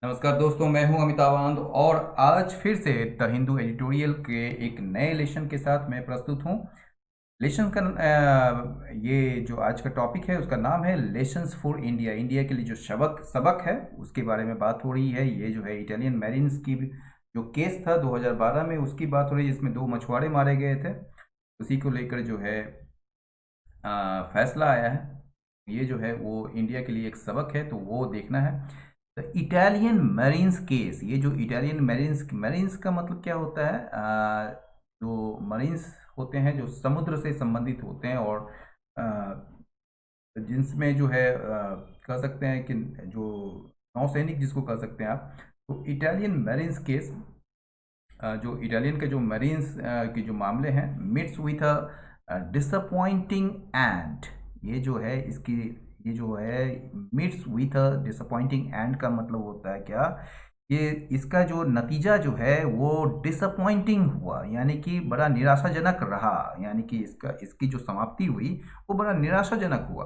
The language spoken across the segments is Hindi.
नमस्कार दोस्तों, मैं हूं अमिताभ आनंद और आज फिर से द हिंदू एडिटोरियल के एक नए लेसन के साथ मैं प्रस्तुत हूं। लेसन का ये जो आज का टॉपिक है उसका नाम है लेसन्स फॉर इंडिया। इंडिया के लिए जो सबक सबक है उसके बारे में बात हो रही है। ये जो है इटालियन मैरिन्स की जो केस था 2012 में उसकी बात हो रही है, जिसमें दो मछुआरे मारे गए थे। उसी को लेकर जो है फैसला आया है। ये जो है वो इंडिया के लिए एक सबक है, तो वो देखना है। द इटालियन मैरिन्स केस, ये जो इटालियन मैरिन्स मैरिन्स का मतलब क्या होता है? जो मरीन्स होते हैं जो समुद्र से संबंधित होते हैं और जिनमें जो है कह सकते हैं कि जो नौसैनिक जिसको कह सकते हैं आप। तो इटालियन मैरिन्स केस, जो इटालियन के जो मरीन्स के जो मामले हैं, meets with a disappointing end. ये जो है इसकी, ये जो है meets with a disappointing end का मतलब होता है क्या? ये इसका जो नतीजा जो है वो डिसअपॉइंटिंग हुआ, यानी कि बड़ा निराशाजनक रहा। यानी कि इसकी जो समाप्ति हुई वो बड़ा निराशाजनक हुआ।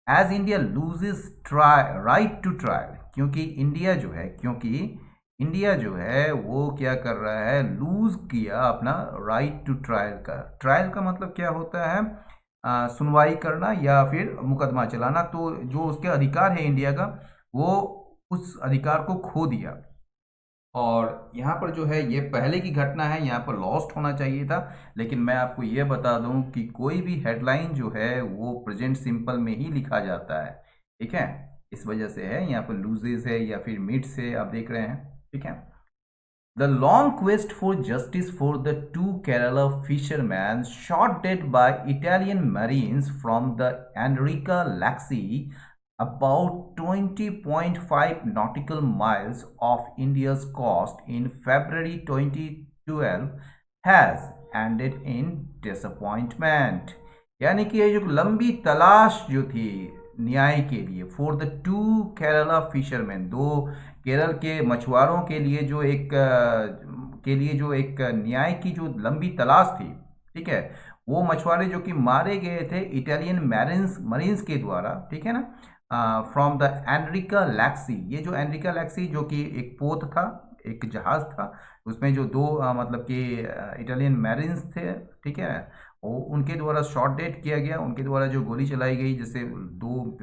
As India loses try right to trial, क्योंकि इंडिया जो है वो क्या कर रहा है, लूज किया अपना राइट टू ट्रायल का। ट्रायल का मतलब क्या होता है? सुनवाई करना या फिर मुकदमा चलाना। तो जो उसके अधिकार है इंडिया का, वो उस अधिकार को खो दिया। और यहाँ पर जो है ये पहले की घटना है, यहाँ पर लॉस्ट होना चाहिए था। लेकिन मैं आपको ये बता दूं कि कोई भी हेडलाइन जो है वो प्रेजेंट सिंपल में ही लिखा जाता है। ठीक है, इस वजह से है यहाँ पर लूजेस है या फिर मिट्स है, आप देख रहे हैं। ठीक है। The long quest for justice for the two Kerala fishermen shot dead by Italian marines from the Enrica Laxi, about 20.5 nautical miles off India's coast in February 2012, has ended in disappointment। यानी कि ये जो लंबी तलाश जो थी न्याय के लिए, for the two Kerala fisherman, दो केरल के मछुआरों के लिए जो एक न्याय की जो लंबी तलाश थी। ठीक है, वो मछुआरे जो कि मारे गए थे इटालियन मैरिन्स मरीन्स के द्वारा। ठीक है ना, फ्रॉम द एनरिका लैक्सी। ये जो एनरिका लैक्सी जो कि एक पोत था, एक जहाज था, उसमें जो दो मतलब कि इटालियन मैरिन्स थे। ठीक है, वो उनके द्वारा शॉट डेट किया गया, उनके द्वारा जो गोली चलाई गई, जिससे दो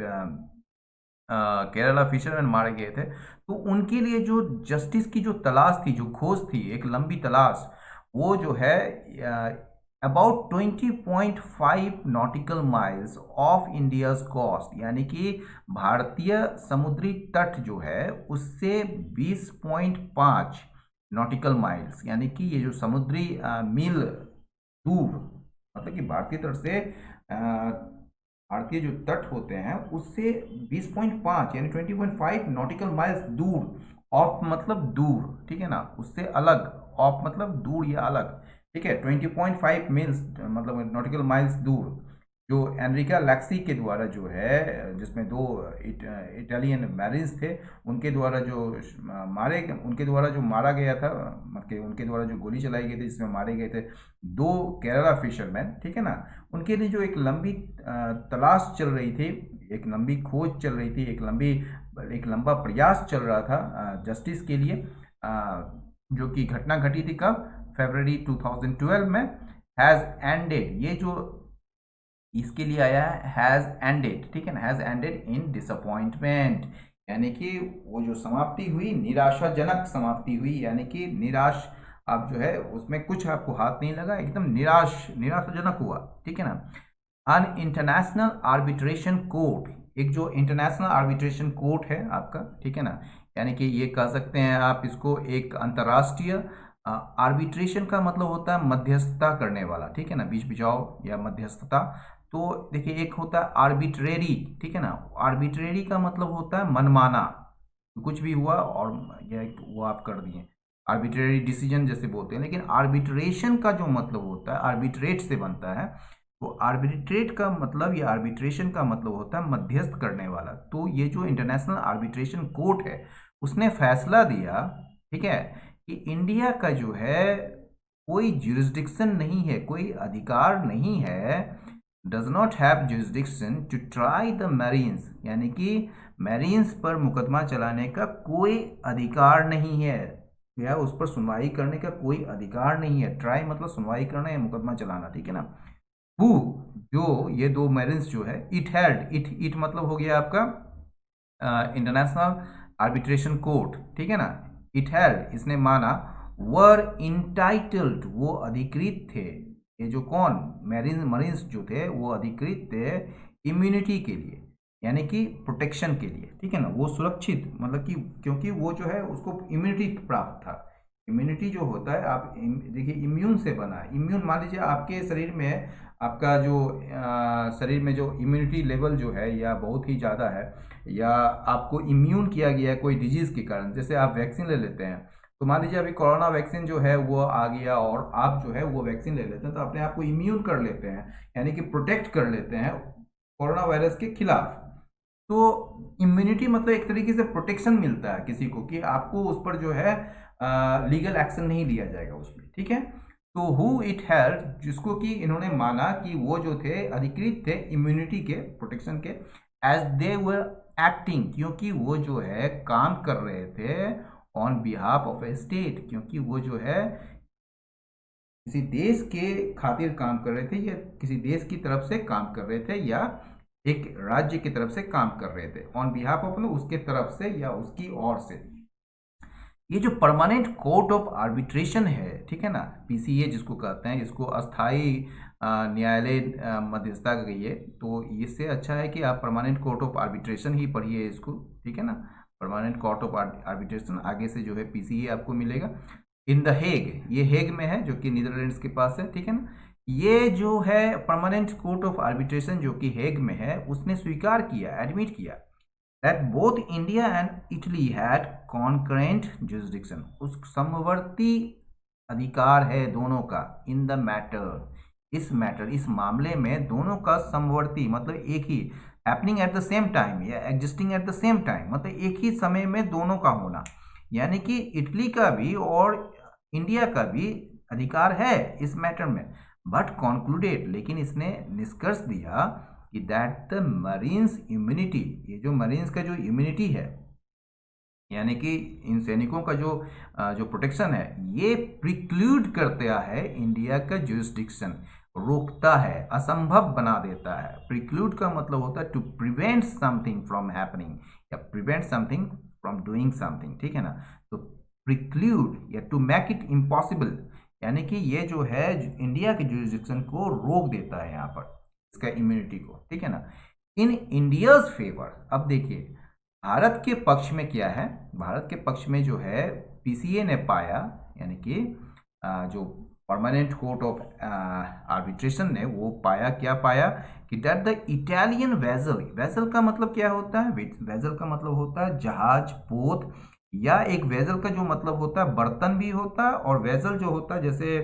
केरला फिशरमैन मारे गए थे। तो उनके लिए जो जस्टिस की जो तलाश थी, जो खोज थी, एक लंबी तलाश, वो जो है about 20.5 nautical miles off India's coast, यानी कि भारतीय समुद्री तट जो है उससे 20.5 नॉटिकल माइल्स, यानी कि ये जो समुद्री मील दूर, मतलब कि भारतीय तट से भारतीय जो तट होते हैं उससे 20.5 यानी 20.5 नॉटिकल माइल्स दूर। ऑफ मतलब दूर, ठीक है ना, उससे अलग। ऑफ मतलब दूर या अलग। ठीक है, 20.5 मील्स मतलब नॉटिकल माइल्स दूर, जो एनरिका लैक्सी के द्वारा जो है, जिसमें दो इटालियन मैरिन्स थे, उनके द्वारा जो उनके द्वारा जो मारा गया था, मतलब उनके द्वारा जो गोली चलाई गई थी जिसमें मारे गए थे दो केरला फिशरमैन। ठीक है ना, उनके लिए जो एक लंबी तलाश चल रही थी, एक लंबी खोज चल रही थी, एक लंबा प्रयास चल रहा था जस्टिस के लिए, जो कि घटना घटी थी कब? फरवरी 2012 में। हैज़ एंडेड, ये जो इसके लिए आया है हैज़ एंडेड। ठीक है ना, हैज़ एंडेड इन डिसअपॉइंटमेंट, यानी कि वो जो समाप्ति हुई निराशाजनक समाप्ति हुई, यानी कि निराश। आप जो है उसमें कुछ आपको हाथ नहीं लगा, एकदम निराशाजनक हुआ। ठीक है ना। अन इंटरनेशनल आर्बिट्रेशन कोर्ट, एक जो इंटरनेशनल आर्बिट्रेशन कोर्ट है आपका, ठीक है ना, यानी कि ये कह सकते हैं आप इसको एक अंतर्राष्ट्रीय आर्बिट्रेशन का मतलब होता है मध्यस्थता करने वाला। ठीक है ना, बीच बिचाव या मध्यस्थता। तो देखिए, एक होता है आर्बिट्रेरी। ठीक है ना, आर्बिट्रेरी का मतलब होता है मनमाना, कुछ भी हुआ और यह वो आप कर दिए, आर्बिट्रेरी डिसीजन जैसे बोलते हैं। लेकिन आर्बिट्रेशन का जो मतलब होता है, आर्बिट्रेट से बनता है। तो आर्बिट्रेट का मतलब या आर्बिट्रेशन का मतलब होता है मध्यस्थ करने वाला। तो ये जो इंटरनेशनल आर्बिट्रेशन कोर्ट है उसने फैसला दिया, ठीक है, कि इंडिया का जो है कोई जुरिस्डिक्शन नहीं है, कोई अधिकार नहीं है, does not have jurisdiction to try the marines, यानी कि मैरीन्स पर मुकदमा चलाने का कोई अधिकार नहीं है, या उस पर सुनवाई करने का कोई अधिकार नहीं है। ट्राई मतलब सुनवाई करना या मुकदमा चलाना, ठीक है ना। हु, जो ये दो मैरीन्स जो है, इट हेल्ड, इट मतलब हो गया आपका इंटरनेशनल आर्बिट्रेशन कोर्ट, ठीक है ना। इट हेल्ड, इसने माना, वर इंटाइटल्ड, वो अधिकृत थे, ये जो कौन मरीन्स जो थे वो अधिकृत थे इम्यूनिटी के लिए, यानी कि प्रोटेक्शन के लिए, ठीक है ना। वो सुरक्षित मतलब कि क्योंकि वो जो है उसको इम्यूनिटी प्राप्त था। इम्यूनिटी जो होता है, आप देखिए इम्यून से बना है। इम्यून मान लीजिए आपके शरीर में, आपका जो शरीर में जो इम्यूनिटी लेवल जो है या बहुत ही ज़्यादा है, या आपको इम्यून किया गया है कोई डिजीज़ के कारण, जैसे आप वैक्सीन ले लेते हैं, तो मान लीजिए अभी कोरोना वैक्सीन जो है वो आ गया और आप जो है वो वैक्सीन ले लेते हैं, तो अपने आप को इम्यून कर लेते हैं, यानी कि प्रोटेक्ट कर लेते हैं कोरोना वायरस के खिलाफ। तो इम्यूनिटी मतलब एक तरीके से प्रोटेक्शन मिलता है किसी को कि आपको उस पर जो है लीगल एक्शन नहीं लिया जाएगा उस पर, ठीक है। तो हु इट हेल्ड, जिसको कि इन्होंने माना कि वो जो थे अधिकृत थे इम्यूनिटी के प्रोटेक्शन के, एज दे वर एक्टिंग, क्योंकि वो जो है काम कर रहे थे on behalf of A state, क्योंकि वो जो है किसी देश के खातिर काम कर रहे थे, या किसी देश की तरफ से काम कर रहे थे, या एक राज्य की तरफ से काम कर रहे थे। ऑन बिहाफ ऑफ मतलब उसके तरफ से या उसकी ओर से। ये जो परमानेंट कोर्ट ऑफ आर्बिट्रेशन है, ठीक है ना, पीसीए जिसको कहते हैं, इसको अस्थाई न्यायालय मध्यस्थता कहिए, तो इससे अच्छा है कि आप परमानेंट कोर्ट ऑफ आर्बिट्रेशन ही पढ़िए इसको, ठीक है ना। परमानेंट कोर्ट ऑफ आर्बिट्रेशन आगे से जो है पीसीए आपको मिलेगा। इन द हेग, ये हेग में है जो कि नीदरलैंड्स के पास है, ठीक है ना। ये जो है परमानेंट कोर्ट ऑफ आर्बिट्रेशन जो कि हेग में है, उसने स्वीकार किया, एडमिट किया that both India and Italy had concurrent jurisdiction, उस समवर्ती अधिकार है दोनों का, in the matter, इस मैटर, इस मामले में दोनों का समवर्ती मतलब एक ही, happening at the same time या existing at the same time मतलब एक ही समय में दोनों का होना, यानी कि इटली का भी और इंडिया का भी अधिकार है इस मैटर में। बट कॉन्क्लूडेड, लेकिन इसने निष्कर्ष दिया कि दैट द मरीन्स इम्यूनिटी, ये जो मरीन्स का जो इम्यूनिटी है, यानी कि इन सैनिकों का जो प्रोटेक्शन है, ये प्रिक्लूड करता है इंडिया का जुरिस्डिक्शन, रोकता है, असंभव बना देता है। प्रिक्लूड का मतलब होता है to prevent something from happening या prevent something from doing something, ठीक है ना। तो प्रिक्लूड या टू मेक इट इम्पॉसिबल, यानी कि ये जो है इंडिया के जुरिस्डिक्शन को रोक देता है यहाँ पर, इसका इम्यूनिटी को, ठीक है ना। इन इंडियाज फेवर, अब देखिए भारत के पक्ष में क्या है, भारत के पक्ष में जो है पीसीए ने पाया, यानी कि जो परमानेंट कोर्ट ऑफ आर्बिट्रेशन ने वो पाया, क्या पाया कि that the Italian vessel, vessel का मतलब क्या होता है, वेसल का मतलब होता है जहाज, पोत, या एक वेसल का जो मतलब होता है बर्तन भी होता है, और वेसल जो होता है जैसे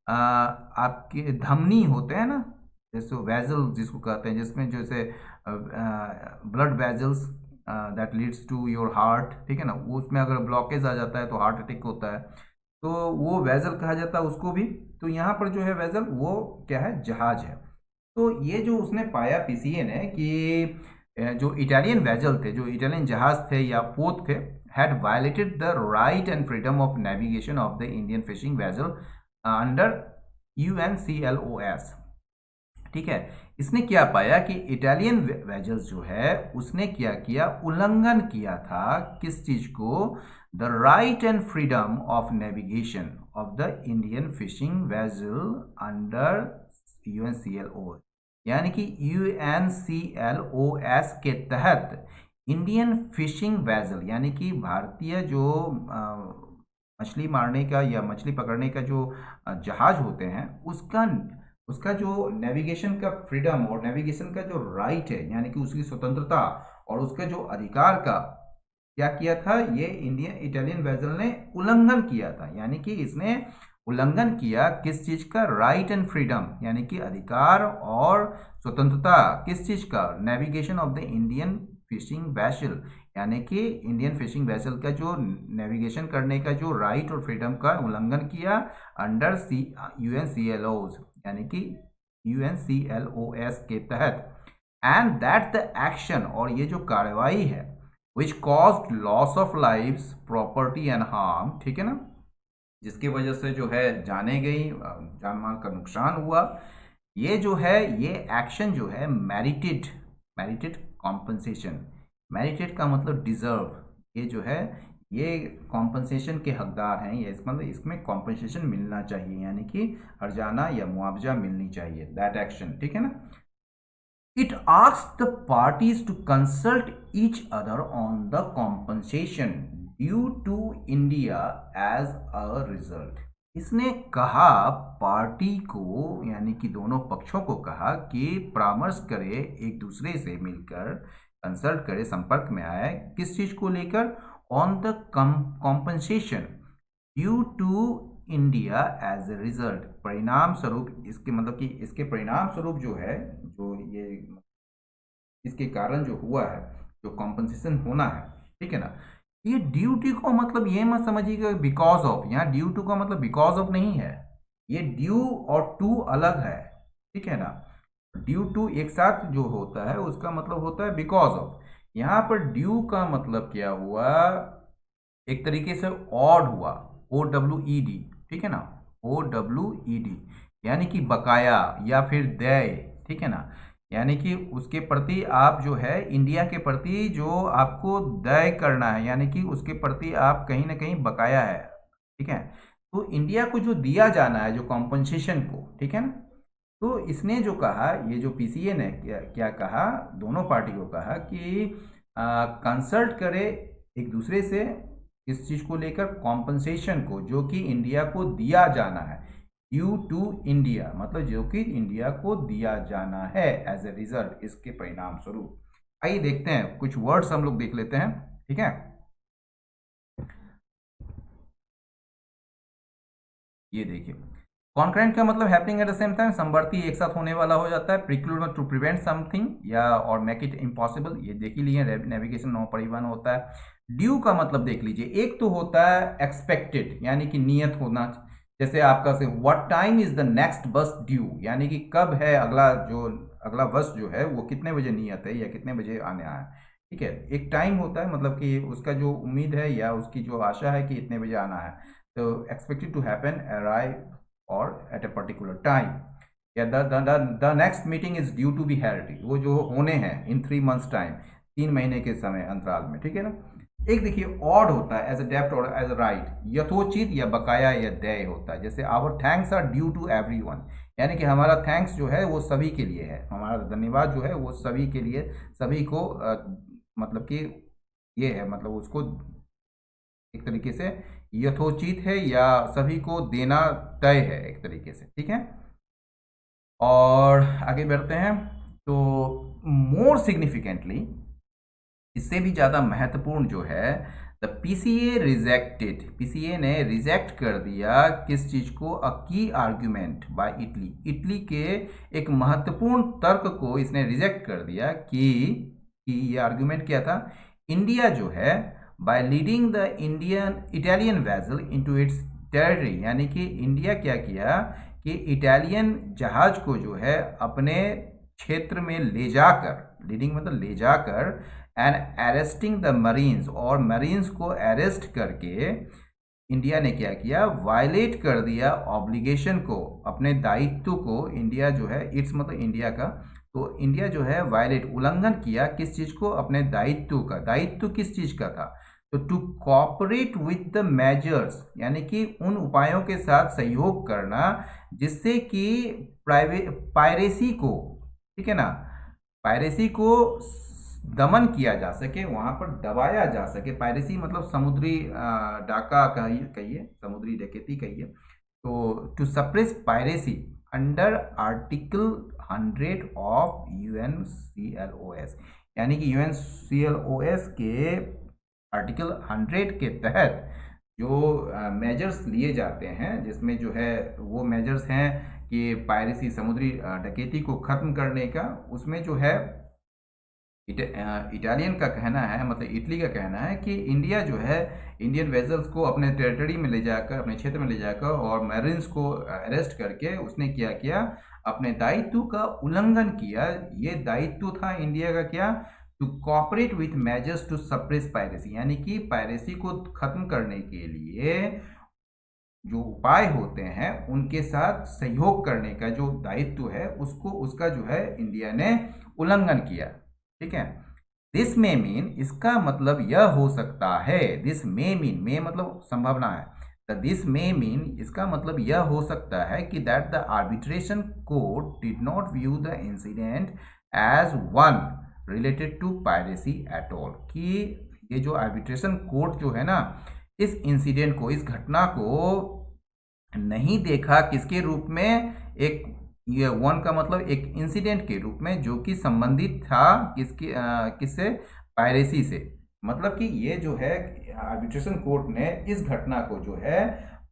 आपके धमनी होते हैं ना, जैसे वेजल जिसको कहते हैं, जिसमें जैसे blood vessels that leads to your heart, ठीक है ना, वो उसमें अगर ब्लॉकेज आ जाता है तो हार्ट अटैक होता है, तो वो वेजल कहा जाता है उसको भी। तो यहाँ पर जो है वेजल वो क्या है, जहाज है। तो ये जो उसने पाया पीसीए ने कि जो इटालियन वेजल थे, जो इटालियन जहाज थे या पोत थे, had violated the right and freedom of navigation of the Indian fishing vessel under UNCLOS, ठीक है। इसने क्या पाया कि इटालियन वेजल्स जो है उसने क्या किया, उल्लंघन किया था किस चीज को, the right and freedom of navigation of the Indian fishing vessel under UNCLOS, यानी कि UNCLOS के तहत इंडियन फिशिंग वेजल, यानी कि भारतीय जो मछली मारने का या मछली पकड़ने का जो जहाज होते हैं, उसका जो नेविगेशन का फ्रीडम और नेविगेशन का जो राइट है, यानी कि उसकी स्वतंत्रता और उसका जो अधिकार का क्या किया था, ये इटालियन वेजल ने उल्लंघन किया था। यानी कि इसने उल्लंघन किया किस चीज का, राइट एंड फ्रीडम, यानी कि अधिकार और स्वतंत्रता किस चीज का, navigation of the Indian fishing vessel, यानी कि इंडियन फिशिंग वेसल का जो नेविगेशन करने का जो राइट और फ्रीडम का उल्लंघन किया अंडर UNCLOS, यानी कि UNCLOS के तहत। एंड दैट द एक्शन, और ये जो कार्रवाई है which caused loss of lives property and harm, ठीक है ना, जिसकी वजह से जो है जाने गई, जान माल का नुकसान हुआ। ये जो है ये एक्शन जो है मेरिटेड, मेरिटेड कॉम्पनसेशन, मेरिटेड का मतलब डिजर्व, ये जो है ये कॉम्पनसेशन के हकदार हैं, ये मतलब इसमें कॉम्पनसेशन मिलना चाहिए, यानी कि हर्जाना या मुआवजा मिलनी चाहिए, दैट एक्शन, ठीक है ना। It asks the parties to consult each other on the compensation due to India as a result. इसने कहा पार्टी को, यानी कि दोनों पक्षों को कहा कि परामर्श करे, एक दूसरे से मिलकर कंसल्ट करे, संपर्क में आए, किस चीज को लेकर, on the compensation due to India as a result, परिणाम स्वरूप, इसके मतलब कि इसके परिणाम स्वरूप जो है, जो ये इसके कारण जो हुआ है, जो कॉम्पनसेशन होना है, ठीक है ना। ये ड्यूटी को मतलब ये मत समझिएगा बिकॉज ऑफ, यहाँ ड्यू टू का मतलब बिकॉज ऑफ नहीं है, ये ड्यू और टू अलग है, ठीक है ना। ड्यू टू एक साथ जो होता है उसका मतलब होता है बिकॉज ऑफ, यहाँ पर ड्यू का मतलब क्या हुआ, एक तरीके से ऑड हुआ, OWED, ठीक है ना, OWED, यानी कि बकाया या फिर देय, ठीक है ना, यानी कि उसके प्रति आप जो है इंडिया के प्रति जो आपको देय करना है, यानी कि उसके प्रति आप कहीं ना कहीं बकाया है, ठीक है। तो इंडिया को जो दिया जाना है, जो कॉम्पनसेशन को, ठीक है ना, तो इसने जो कहा, ये जो PCA ने क्या कहा, दोनों पार्टी को कहा कि कंसल्ट करे एक दूसरे से, इस चीज को लेकर, कॉम्पनसेशन को, जो कि इंडिया को दिया जाना है, ड्यू टू इंडिया मतलब जो कि इंडिया को दिया जाना है एज ए रिजल्ट, इसके परिणाम स्वरूप। आइए देखते हैं कुछ वर्ड्स हम लोग देख लेते हैं, ठीक है। ये देखिए, कॉन्करेंट का मतलब happening at the same time, समवर्ती एक साथ होने वाला हो जाता है। प्रिक्लूड टू प्रिवेंट समथिंग या और मेक इट इम्पॉसिबल, ये देख ही लिए, नेविगेशन नौ परिवहन होता है। ड्यू का मतलब देख लीजिए, एक तो होता है एक्सपेक्टेड, यानी कि नियत होना, जैसे आपका से what time is the next बस ड्यू, यानी कि कब है अगला बस जो है वो कितने बजे नियत है या कितने बजे आने आया है, ठीक है। एक टाइम होता है, मतलब कि उसका जो उम्मीद है या उसकी जो आशा है कि इतने बजे आना है, तो एक्सपेक्टेड टू हैपन, अराइव और एट ए पर्टिकुलर टाइम, या the next meeting is due to be held, वो जो होने हैं इन 3 months टाइम, 3 महीने के समय अंतराल में, ठीक है ना। एक देखिए ऑड होता है एज अ डेब्ट और एज अ राइट, यथोचित या बकाया या देय होता है, जैसे our thanks are due to everyone, यानी कि हमारा थैंक्स जो है वो सभी के लिए है, हमारा धन्यवाद जो है वो सभी के लिए, सभी को मतलब कि ये है, मतलब उसको एक तरीके से यथोचित है या सभी को देना तय है एक तरीके से, ठीक है। और आगे बढ़ते हैं, तो मोर सिग्निफिकेंटली, इससे भी ज़्यादा महत्वपूर्ण जो है, द PCA रिजेक्टेड, PCA ने रिजेक्ट कर दिया किस चीज़ को, अ की आर्ग्यूमेंट बाय इटली, इटली के एक महत्वपूर्ण तर्क को इसने रिजेक्ट कर दिया कि ये आर्ग्यूमेंट क्या था, इंडिया जो है bye leading the Italian vessel into its territory, यानी कि इंडिया क्या किया कि इटालियन जहाज को जो है अपने क्षेत्र में ले जाकर, लीडिंग मतलब ले जाकर, एंड अरेस्टिंग द मरीन्स, और मरीन्स को अरेस्ट करके इंडिया ने क्या किया, वायलेट कर दिया ऑब्लिगेशन को, अपने दायित्व को, इंडिया जो है, इट्स मतलब इंडिया का, तो इंडिया जो है वायलेट, उल्लंघन किया किस चीज को, अपने दायित्व का, दायित्व किस चीज का था, तो to cooperate with the measures, यानी कि उन उपायों के साथ सहयोग करना जिससे कि पायरेसी को, ठीक है ना, पायरेसी को दमन किया जा सके, वहां पर दबाया जा सके। पायरेसी मतलब समुद्री डाका कहिए, समुद्री डकैती कहिए, तो to suppress piracy under article 100 of UNCLOS, यानी कि UNCLOS के आर्टिकल 100 के तहत जो मेजर्स लिए जाते हैं, जिसमें जो है वो मेजर्स हैं कि पायरेसी, समुद्री डकैती को खत्म करने का, उसमें जो है इटालियन का कहना है, मतलब इटली का कहना है कि इंडिया जो है इंडियन वेजल्स को अपने टेरिटरी में ले जाकर, अपने क्षेत्र में ले जाकर, और मैरिन्स को अरेस्ट करके उसने क्या किया, अपने दायित्व का उल्लंघन किया। ये दायित्व था इंडिया का क्या, to to cooperate with measures to suppress piracy, यानी कि पायरेसी को खत्म करने के लिए जो उपाय होते हैं उनके साथ सहयोग करने का जो दायित्व है उसको उसका जो है इंडिया ने उल्लंघन किया। ठीक है, दिस मे मीन, इसका मतलब यह हो सकता है, दिस मे मीन, मे मतलब संभावना है, दिस मे मीन इसका मतलब यह हो सकता है कि that the arbitration court did not view the incident as one related to piracy at all, कि ये जो आर्बिट्रेशन कोर्ट जो है ना, इस इंसिडेंट को, इस घटना को नहीं देखा किसके रूप में, एक, ये वन का मतलब एक इंसिडेंट के रूप में जो कि संबंधित था किससे, पायरेसी से। मतलब कि ये जो है आर्बिट्रेशन कोर्ट ने इस घटना को जो है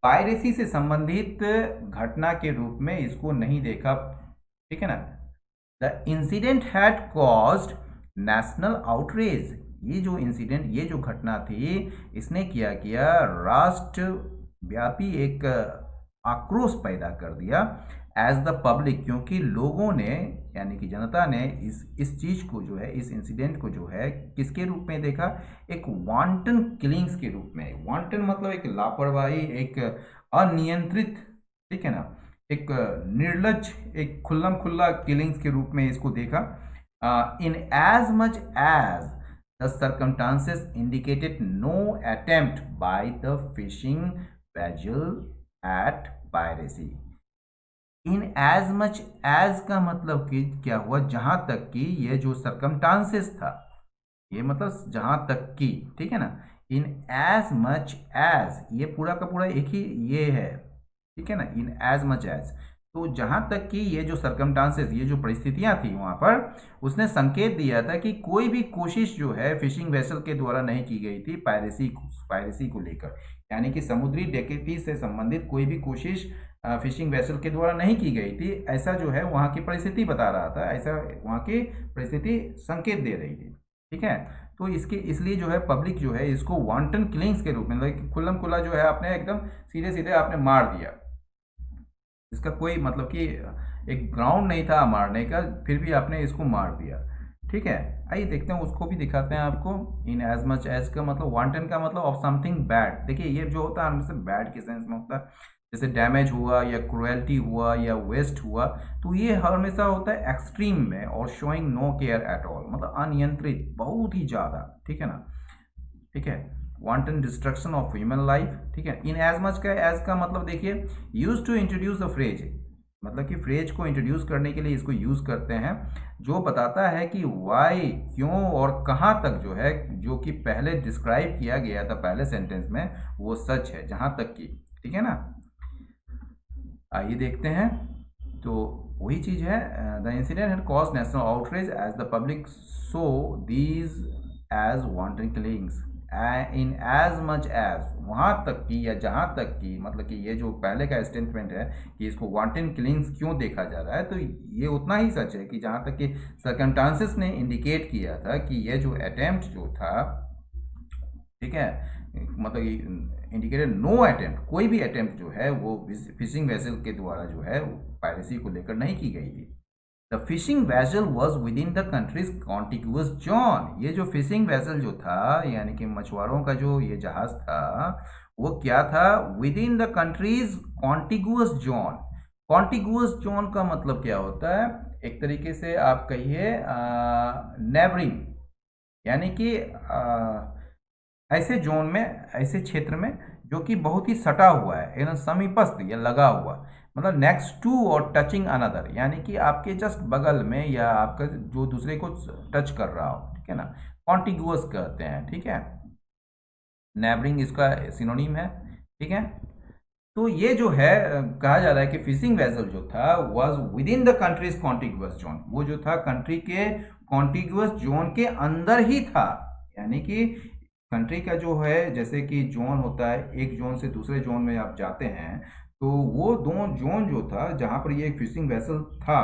पायरेसी से संबंधित घटना के रूप में इसको नहीं देखा। ठीक है ना, the incident had caused national outrage, ये जो इंसिडेंट, ये जो घटना थी, इसने क्या किया, राष्ट्रव्यापी एक आक्रोश पैदा कर दिया एज द पब्लिक, क्योंकि लोगों ने यानी कि जनता ने इस चीज़ को जो है, इस इंसिडेंट को जो है किसके रूप में देखा, एक वांटन किलिंग्स के रूप में। वांटन मतलब एक लापरवाही, एक अनियंत्रित, ठीक है ना, एक निर्लज, एक खुल्लम खुल्ला किलिंग्स के रूप में इसको देखा। इन as much as the circumstances indicated no attempt by the fishing vessel at piracy. In as much as का मतलब कि क्या हुआ, जहां तक कि ये जो सर्कमस्टांसेस था, ये मतलब जहां तक कि, ठीक है ना, इन एज मच एज, ये पूरा का पूरा एक ही ये है, ठीक है ना, इन एज मच एज, तो जहां तक कि ये जो सर्कमस्टांसेस, ये जो परिस्थितियां थी वहां पर, उसने संकेत दिया था कि कोई भी कोशिश जो है फिशिंग वेसल के द्वारा नहीं की गई थी पायरेसी को लेकर, यानी कि समुद्री डकैती से संबंधित कोई भी कोशिश फिशिंग वेसल के द्वारा नहीं की गई थी, ऐसा जो है वहाँ की परिस्थिति बता रहा था, ऐसा वहाँ की परिस्थिति संकेत दे रही थी। ठीक है, तो इसके इसलिए जो है पब्लिक जो है इसको वांटन किलिंग्स के रूप में, मतलब खुल्लम खुल्ला जो है आपने एकदम सीधे सीधे आपने मार दिया, इसका कोई मतलब कि एक ग्राउंड नहीं था मारने का, फिर भी आपने इसको मार दिया। ठीक है, आइए देखते हैं, उसको भी दिखाते हैं आपको। इन एज मच एज का मतलब, वांटन का मतलब ऑफ समथिंग बैड। देखिए ये जो होता है हमेशा बैड के सेंस में होता है, जैसे डैमेज हुआ या क्रुएल्टी हुआ या वेस्ट हुआ, तो ये हमेशा होता है एक्सट्रीम में, और showing no care at all, मतलब अनियंत्रित, बहुत ही ज़्यादा। ठीक है ना, ठीक है, wanton destruction of human life. ठीक है, इन एज मच का एज का मतलब देखिए, use to introduce a phrase, मतलब कि फ्रेज को इंट्रोड्यूस करने के लिए इसको यूज करते हैं, जो बताता है कि वाई, क्यों और कहाँ तक जो है, जो कि पहले डिस्क्राइब किया गया था पहले सेंटेंस में, वो सच है जहां तक की। ठीक है ना, आइए देखते हैं, तो वही चीज़ है, the incident had cause national outrage as the public so these as wanton killings in as much as, वहाँ तक कि या जहाँ तक कि, मतलब कि ये जो पहले का स्टेटमेंट है कि इसको वांटन किलिंग्स क्यों देखा जा रहा है, तो ये उतना ही सच है कि जहाँ तक कि सर्कमस्टांसेस ने इंडिकेट किया था कि ये जो अटेम्प्ट जो था, ठीक है, मतलब इंडिकेटेड नो अटेम्प्ट, कोई भी अटेम्प्ट जो है वो फिशिंग वेसल के द्वारा जो है पायरेसी को लेकर नहीं की गई थी। The fishing vessel was with in the countries contiguous zone, ये जो फिशिंग वेसल जो था, यानी कि मछुआरों का जो ये जहाज था, वो क्या था, with in the countries contiguous zone. Contiguous zone का मतलब क्या होता है, एक तरीके से आप कहिए नेबरिंग, यानी कि ऐसे जोन में, ऐसे क्षेत्र में जो कि बहुत ही सटा हुआ है, एकदम समीपस्थ या लगा हुआ, मतलब नेक्स्ट टू और टचिंग अनदर, यानी कि आपके जस्ट बगल में या आपका जो दूसरे को टच कर रहा हो। ठीक है ना, कॉन्टिग्यूअस कहते हैं। ठीक है, नेबरिंग इसका सिनोनिम है। ठीक है, तो ये जो है कहा जा रहा है कि फिशिंग वेसल जो था was with in the countries contiguous zone, वो जो था कंट्री के कॉन्टिग्यूअस जोन के अंदर ही था, यानी कि कंट्री का जो है, जैसे कि जोन होता है, एक जोन से दूसरे जोन में आप जाते हैं, तो वो दो जोन जो था जहां पर ये फिशिंग वेसल था,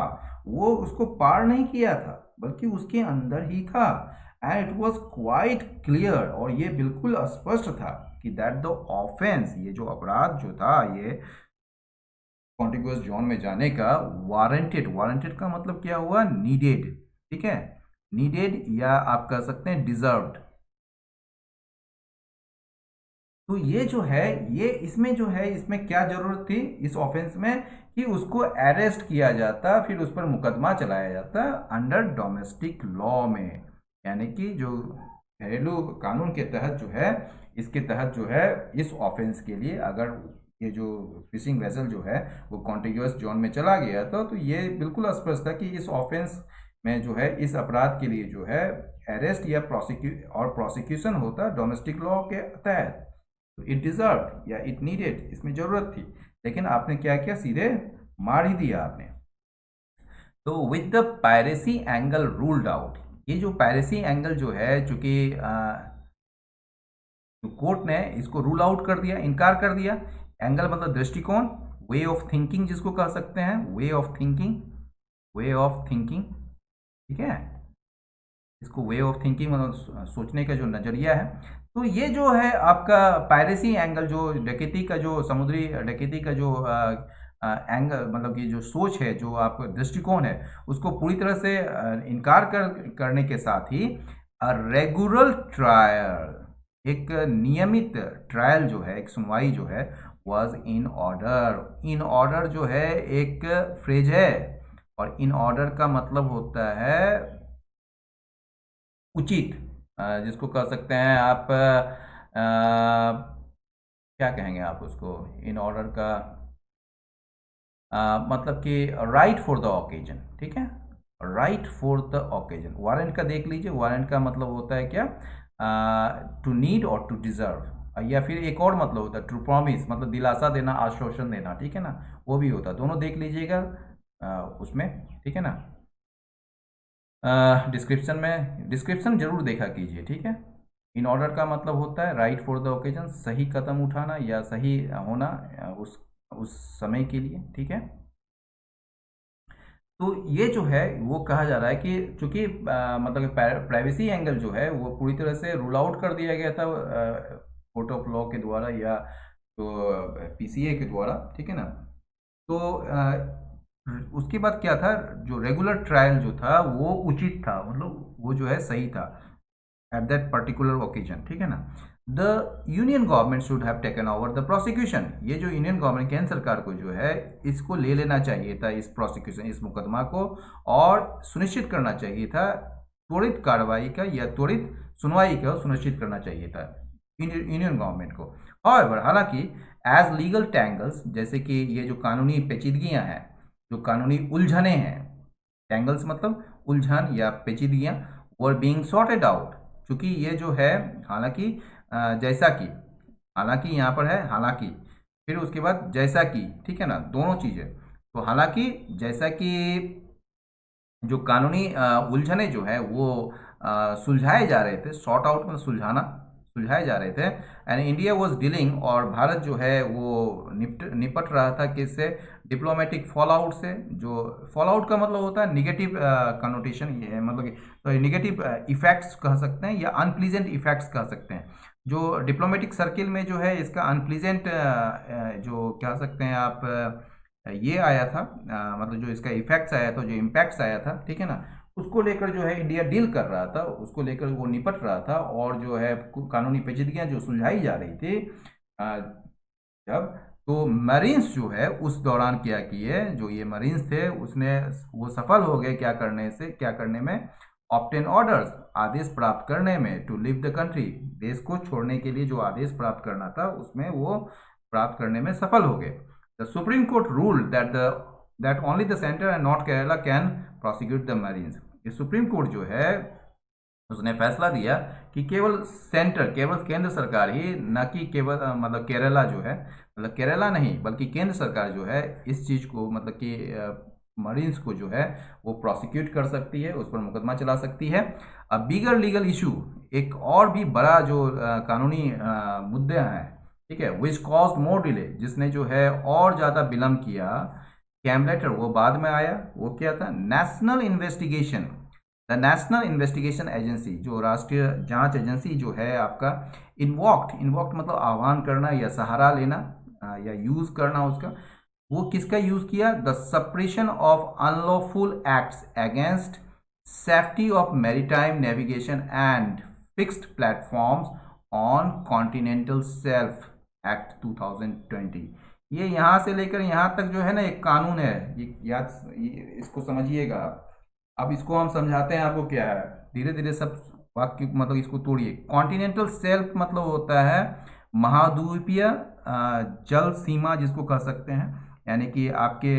वो उसको पार नहीं किया था, बल्कि उसके अंदर ही था। And it was quite clear, और ये बिल्कुल स्पष्ट था कि दैट द ऑफेंस, ये जो अपराध जो था, ये कॉन्टिग्यूअस जोन में जाने का वारंटेड, वारंटेड का मतलब क्या हुआ, नीडेड। ठीक है, नीडेड या आप कह सकते हैं डिजर्व्ड। तो ये जो है, ये इसमें जो है, इसमें क्या जरूरत थी इस ऑफेंस में कि उसको अरेस्ट किया जाता, फिर उस पर मुकदमा चलाया जाता अंडर डोमेस्टिक लॉ में, यानी कि जो घरेलू कानून के तहत जो है, इसके तहत जो है इस ऑफेंस के लिए अगर ये जो फिशिंग वेसल जो है वो कॉन्टिग्यूअस जोन में चला गया था, तो ये बिल्कुल स्पष्ट था कि इस ऑफेंस में जो है, इस अपराध के लिए जो है अरेस्ट या प्रोसिक्यूशन होता डोमेस्टिक लॉ के तहत। इट डिजर्व या इट नीडेड, इसमें जरूरत थी, लेकिन आपने क्या किया, सीधे मार ही दिया आपने। तो with the piracy angle ruled out, ये जो पायरेसी एंगल जो है, चूंकि जो कोर्ट ने इसको रूल आउट कर दिया, इनकार कर दिया। एंगल मतलब दृष्टिकोण, वे ऑफ थिंकिंग जिसको कह सकते हैं, way of thinking, way of thinking, ठीक है, इसको वे ऑफ थिंकिंग मतलब सोचने का जो नजरिया है। तो ये जो है आपका पायरेसी एंगल, जो डकैती का जो समुद्री डकैती का जो एंगल मतलब कि जो सोच है, जो आपका दृष्टिकोण है, उसको पूरी तरह से इनकार करने के साथ ही रेगुलर ट्रायल, एक नियमित ट्रायल जो है, एक सुनवाई जो है, was in order. In order जो है एक फ्रेज है, और इन ऑर्डर का मतलब होता है उचित, जिसको कह सकते हैं आप क्या कहेंगे आप उसको, इन ऑर्डर का मतलब कि राइट फॉर द ओकेजन, ठीक है, right for the occasion. Warrant का देख लीजिए, वारंट का मतलब होता है क्या, टू नीड और टू डिजर्व, या फिर एक और मतलब होता है टू प्रॉमिस, मतलब दिलासा देना, आश्वासन देना, ठीक है ना, वो भी होता है, दोनों देख लीजिएगा उसमें, ठीक है ना। डिस्क्रिप्शन में, डिस्क्रिप्शन जरूर देखा कीजिए, ठीक है। इन ऑर्डर का मतलब होता है राइट फॉर द ओकेजन, सही कदम उठाना या सही होना उस समय के लिए, ठीक है। तो ये जो है वो कहा जा रहा है कि चूंकि मतलब प्राइवेसी एंगल जो है वो पूरी तरह से रूल आउट कर दिया गया था कोर्ट ऑफ लॉ के द्वारा या तो पीसीए के द्वारा, ठीक है ना। तो उसके बाद क्या था, जो रेगुलर ट्रायल जो था वो उचित था, मतलब वो जो है सही था एट दैट पर्टिकुलर ओकेजन, ठीक है ना। The union government should have taken over the prosecution, ये जो यूनियन गवर्नमेंट केंद्र सरकार को जो है इसको ले लेना चाहिए था, इस प्रोसिक्यूशन, इस मुकदमा को, और सुनिश्चित करना चाहिए था त्वरित कार्रवाई का या त्वरित सुनवाई का सुनिश्चित करना चाहिए था यूनियन गवर्नमेंट को। और हालांकि एज लीगल टैंगल्स, जैसे कि ये जो कानूनी पेचीदगियां हैं, जो कानूनी उलझने हैं, टैंगल्स मतलब उलझन या पेचीदगियां, वर बीइंग सॉर्टेड आउट, क्योंकि ये जो है, हालांकि जैसा कि, हालांकि यहाँ पर है हालांकि, फिर उसके बाद जैसा कि, ठीक है ना, दोनों चीजें। तो हालांकि जैसा कि जो कानूनी उलझने जो है वो सुलझाए जा रहे थे, सॉर्ट आउट में सुलझाना, सुलझाए जा रहे थे, एंड इंडिया वाज डीलिंग, और भारत जो है वो निपट रहा था किससे, डिप्लोमेटिक फॉल आउट से। जो फॉल आउट का मतलब होता है निगेटिव कनोटेशन, ये मतलब कि तो निगेटिव इफेक्ट्स कह सकते हैं या अनप्लीजेंट इफेक्ट्स कह सकते हैं। जो डिप्लोमेटिक सर्किल में जो है इसका अनप्लीजेंट जो कह सकते हैं आप ये आया था, मतलब जो इसका इफेक्ट्स आया था, जो इम्पैक्ट्स आया था, ठीक है ना, उसको लेकर जो है इंडिया डील कर रहा था, उसको लेकर वो निपट रहा था, और जो है कानूनी पेचीदगियां जो सुलझाई जा रही थी जब, तो मरीन्स जो है उस दौरान क्या किए, जो ये मरीन्स थे उसने वो सफल हो गए क्या करने से, क्या करने में, ऑब्टेन ऑर्डर्स, आदेश प्राप्त करने में, टू लीव द कंट्री, देश को छोड़ने के लिए जो आदेश प्राप्त करना था उसमें वो प्राप्त करने में सफल हो गए। The supreme court ruled that only the centre and not Kerala can prosecute the marines. ये सुप्रीम कोर्ट जो है उसने फैसला दिया कि केवल सेंटर, केवल केंद्र सरकार ही, न कि केवल मतलब केरला जो है, मतलब केरला नहीं बल्कि केंद्र सरकार जो है इस चीज़ को, मतलब कि मरीन्स को जो है वो प्रोसिक्यूट कर सकती है, उस पर मुकदमा चला सकती है। अब बिगर लीगल इशू, एक और भी बड़ा जो कानूनी मुद्दे हैं, ठीक है, विच कॉज मोर डिले, जिसने जो है और ज़्यादा विलम्ब किया, कैमलेटर, वो बाद में आया, वो क्या था, national investigation, the national investigation agency, जो राष्ट्रीय जांच एजेंसी जो है आपका, इन्वॉक्ड मतलब आह्वान करना या सहारा लेना या यूज करना उसका, वो किसका यूज किया, the suppression of unlawful acts against safety of maritime navigation and fixed platforms on continental shelf act 2020। ये यहाँ से लेकर यहाँ तक जो है ना एक कानून है, ये याद इसको समझिएगा। अब इसको हम समझाते हैं आपको क्या है, धीरे धीरे सब वाक्य मतलब इसको तोड़िए। कॉन्टिनेंटल शेल्फ मतलब होता है महाद्वीपीय जल सीमा जिसको कह सकते हैं, यानी कि आपके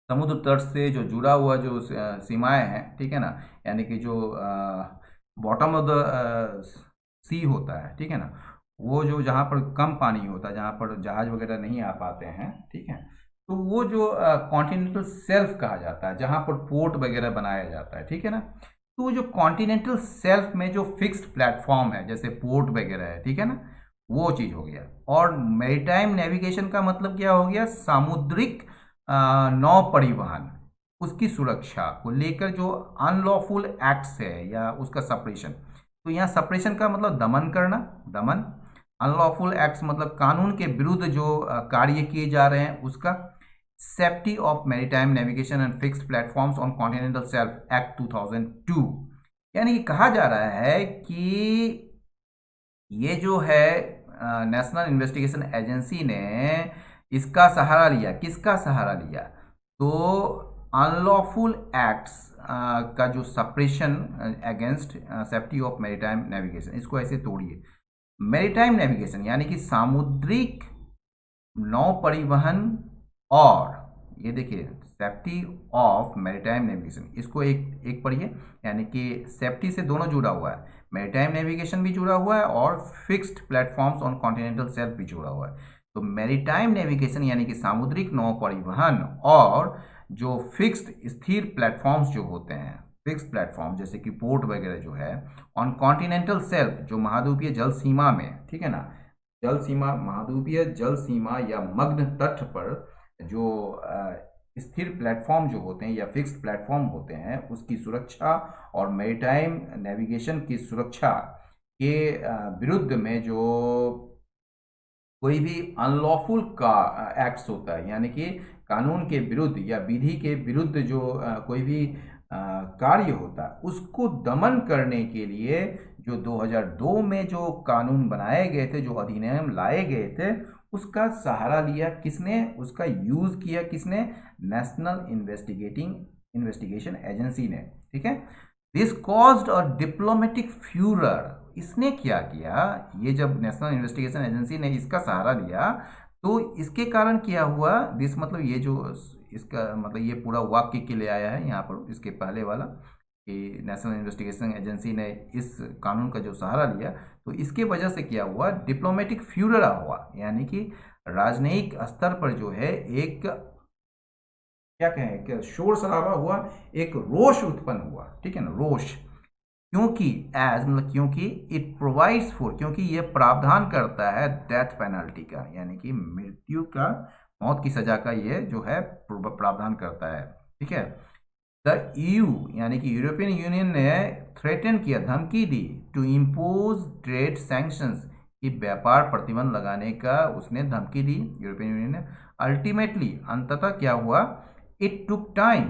समुद्र तट से जो जुड़ा हुआ जो सीमाएं हैं, ठीक है ना, यानी कि जो बॉटम ऑफ द सी होता है, ठीक है ना, वो जो जहाँ पर कम पानी होता है, जहाँ पर जहाज वगैरह नहीं आ पाते हैं, ठीक है, तो वो जो कॉन्टिनेंटल शेल्फ कहा जाता है, जहाँ पर पोर्ट वगैरह बनाया जाता है, ठीक है ना। तो वो जो कॉन्टिनेंटल शेल्फ में जो फिक्स्ड प्लेटफॉर्म है, जैसे पोर्ट वगैरह है, ठीक है ना, वो चीज़ हो गया। और मैरीटाइम नेविगेशन का मतलब क्या हो गया, सामुद्रिक नौ परिवहन, उसकी सुरक्षा को लेकर जो अनलॉफुल एक्ट्स है या उसका सप्रेशन। तो यहाँ सप्रेशन का मतलब दमन करना, दमन। अनलॉफुल एक्ट्स मतलब कानून के विरुद्ध जो कार्य किए जा रहे हैं उसका। Safety of maritime navigation and fixed platforms on continental shelf act 2002, यानी कि कहा जा रहा है कि ये जो है नेशनल इन्वेस्टिगेशन एजेंसी ने इसका सहारा लिया। किसका सहारा लिया, तो अनलॉफुल एक्ट्स का जो suppression against safety of maritime navigation, इसको ऐसे तोड़िए। मैरीटाइम नेविगेशन यानी कि सामुद्रिक नौ परिवहन, और ये देखिए सेफ्टी ऑफ मैरीटाइम नेविगेशन, इसको एक एक पढ़िए, यानी कि सेफ्टी से दोनों जुड़ा हुआ है, मैरीटाइम नेविगेशन भी जुड़ा हुआ है और fixed platforms on continental shelf भी जुड़ा हुआ है। तो मैरीटाइम नेविगेशन यानी कि सामुद्रिक नौ परिवहन, और जो फिक्स्ड स्थिर प्लेटफॉर्म्स जो होते हैं, फिक्स प्लेटफॉर्म जैसे कि पोर्ट वगैरह जो है ऑन कॉन्टिनेंटल शेल्फ, जो महाद्वीपीय जल सीमा में, ठीक है ना, जल सीमा, महाद्वीपीय जल सीमा या मग्न तट पर जो स्थिर प्लेटफॉर्म जो होते हैं या फिक्स्ड प्लेटफॉर्म होते हैं, उसकी सुरक्षा और मैरीटाइम नेविगेशन की सुरक्षा के विरुद्ध में जो कोई भी अनलॉफुल का एक्ट्स होता है, यानी कि कानून के विरुद्ध या विधि के विरुद्ध जो कोई भी कार्य होता है, उसको दमन करने के लिए जो 2002 में जो कानून बनाए गए थे, जो अधिनियम लाए गए थे, उसका सहारा लिया किसने, उसका यूज किया किसने, नेशनल इन्वेस्टिगेशन एजेंसी ने, ठीक है। This caused a diplomatic Führer, इसने क्या किया, ये जब नेशनल इन्वेस्टिगेशन एजेंसी ने इसका सहारा लिया तो इसके कारण क्या हुआ, दिस मतलब ये जो इसका मतलब ये पूरा वाक्य के लिए आया है यहाँ पर, इसके पहले वाला कि नेशनल इन्वेस्टिगेशन एजेंसी ने इस कानून का जो सहारा लिया, तो इसके वजह से क्या हुआ, डिप्लोमेटिक फ्यूरर हुआ, यानी कि राजनयिक स्तर पर जो है एक क्या कहें कि शोर शराबा हुआ, एक रोष उत्पन्न हुआ, ठीक है ना, रोष। क्योंकि एज मतलब क्योंकि इट प्रोवाइड्स फॉर, क्योंकि ये प्रावधान करता है डेथ पेनल्टी का, यानी कि मृत्यु का, मौत की सजा का ये जो है प्रावधान करता है, ठीक है। द ईयू यानी कि यूरोपियन यूनियन ने थ्रेटन किया, धमकी दी, टू इम्पोज ट्रेड सैंक्शंस, कि व्यापार प्रतिबंध लगाने का उसने धमकी दी यूरोपियन यूनियन ने। अल्टीमेटली अंततः क्या हुआ, इट टुक टाइम,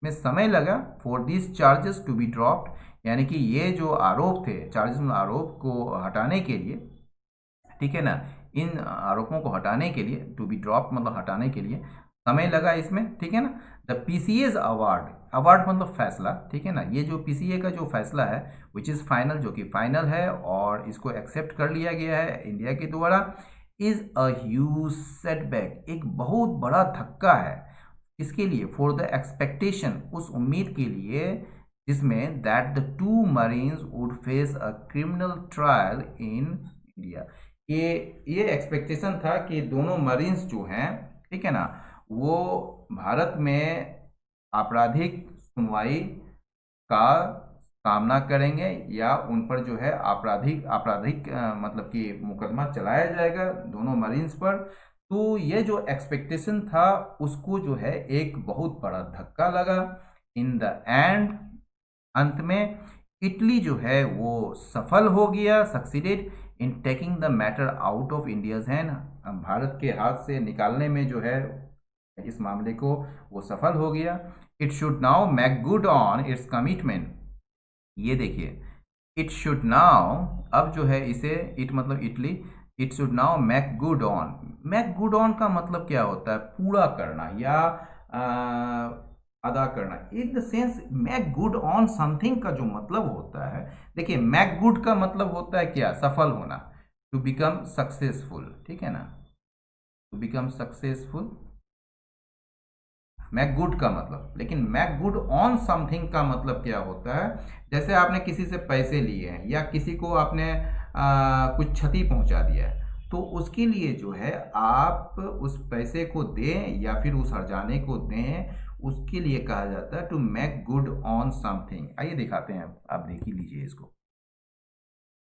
में समय लगा, for this charges to be dropped, यानी कि ये जो आरोप थे, चार्जेस में आरोप को हटाने के लिए, ठीक है ना, इन आरोपों को हटाने के लिए, टू बी ड्रॉप मतलब हटाने के लिए समय लगा इसमें, ठीक है ना। द पीसीएस अवार्ड, अवार्ड मतलब फैसला, ठीक है ना, ये जो पीसीए का जो फैसला है विच इज़ फाइनल, जो कि फाइनल है और इसको एक्सेप्ट कर लिया गया है इंडिया के द्वारा, इज़ अ ह्यूज सेटबैक, एक बहुत बड़ा धक्का है। इसके लिए, फॉर द एक्सपेक्टेशन, उस उम्मीद के लिए जिसमें that the two marines would face a criminal trial in India, ये एक्सपेक्टेशन था कि दोनों मरीन्स जो हैं, ठीक है ना, वो भारत में आपराधिक सुनवाई का सामना करेंगे या उन पर जो है आपराधिक आपराधिक मतलब कि मुकदमा चलाया जाएगा दोनों मरीन्स पर। तो ये जो एक्सपेक्टेशन था उसको जो है एक बहुत बड़ा धक्का लगा। इन द एंड, अंत में इटली जो है वो सफल हो गया, succeeded in taking the matter out of India's hand, Bharat के हाथ से निकालने में जो है इस मामले को वो सफल हो गया। It should now make good on it's commitment. ये देखिए, इट शुड नाउ, अब जो है इसे, इट मतलब Italy, it should now make good on. Make good on का मतलब क्या होता है? पूरा करना या अदा करना। In the sense make good on something का जो मतलब होता है, देखिए मेक गुड का मतलब होता है क्या? सफल होना, टू बिकम सक्सेसफुल, ठीक है ना, to become successful, make good का मतलब। लेकिन मैक गुड ऑन समथिंग का मतलब क्या होता है? जैसे आपने किसी से पैसे लिए हैं या किसी को आपने कुछ क्षति पहुंचा दिया है, तो उसके लिए जो है आप उस पैसे को दें या फिर उस हर्जाने को दें, उसके लिए कहा जाता है to make good on something. आइए दिखाते हैं, आप देख ही लीजिए इसको।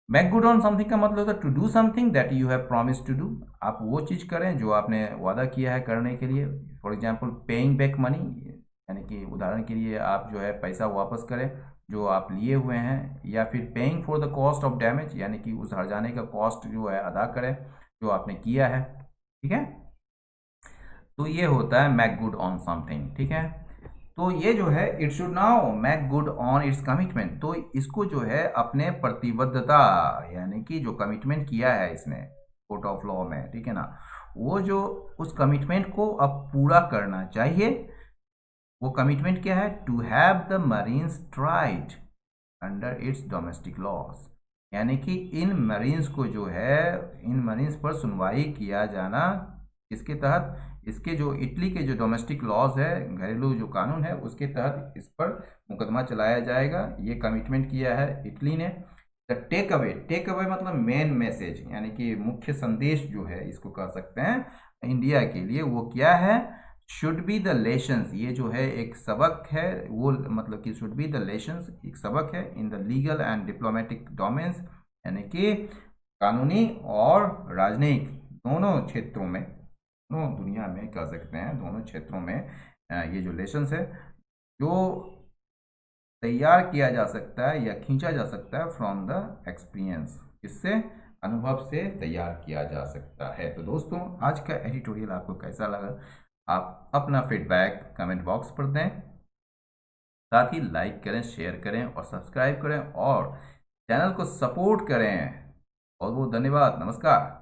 मेक गुड ऑन समथिंग का मतलब होता है to do something that you have promise to do. आप वो चीज़ करें जो आपने वादा किया है करने के लिए। For example paying back money, यानी कि उदाहरण के लिए आप जो है पैसा वापस करें जो आप लिए हुए हैं, या फिर paying for the cost of damage, यानी कि उस हर्जाने का कॉस्ट जो है अदा करें जो आपने किया है, ठीक है। तो ये होता है मेक गुड ऑन समथिंग, ठीक है। तो ये जो है it should now make good on it's commitment, तो इसको जो है अपने प्रतिबद्धता, यानी कि जो कमिटमेंट किया है इसने कोर्ट ऑफ लॉ में, ठीक है ना, वो जो उस कमिटमेंट को अब पूरा करना चाहिए। वो कमिटमेंट क्या है? To have the marines tried under its domestic laws, यानी कि इन मरीन्स को जो है, इन मरीन्स पर सुनवाई किया जाना, इसके तहत, इसके जो इटली के जो डोमेस्टिक लॉज है, घरेलू जो कानून है, उसके तहत इस पर मुकदमा चलाया जाएगा। ये कमिटमेंट किया है इटली ने। The take away, take away मतलब मेन मैसेज, यानी कि मुख्य संदेश जो है इसको कह सकते हैं इंडिया के लिए, वो क्या है? शुड बी द लेसन्स, ये जो है एक सबक है, वो मतलब कि शुड बी द लेसन्स एक सबक है in the legal and diplomatic domains, यानी कि कानूनी और राजनयिक दोनों क्षेत्रों में, दोनों दुनिया में कह सकते हैं, दोनों क्षेत्रों में ये जो लेसन्स है जो तैयार किया जा सकता है या खींचा जा सकता है फ्रॉम द एक्सपीरियंस, इससे अनुभव से तैयार किया जा सकता है। तो दोस्तों, आज का एडिटोरियल आपको कैसा लगा? आप अपना फीडबैक कमेंट बॉक्स पर दें, साथ ही लाइक करें, शेयर करें और सब्सक्राइब करें और चैनल को सपोर्ट करें। बहुत बहुत धन्यवाद, नमस्कार।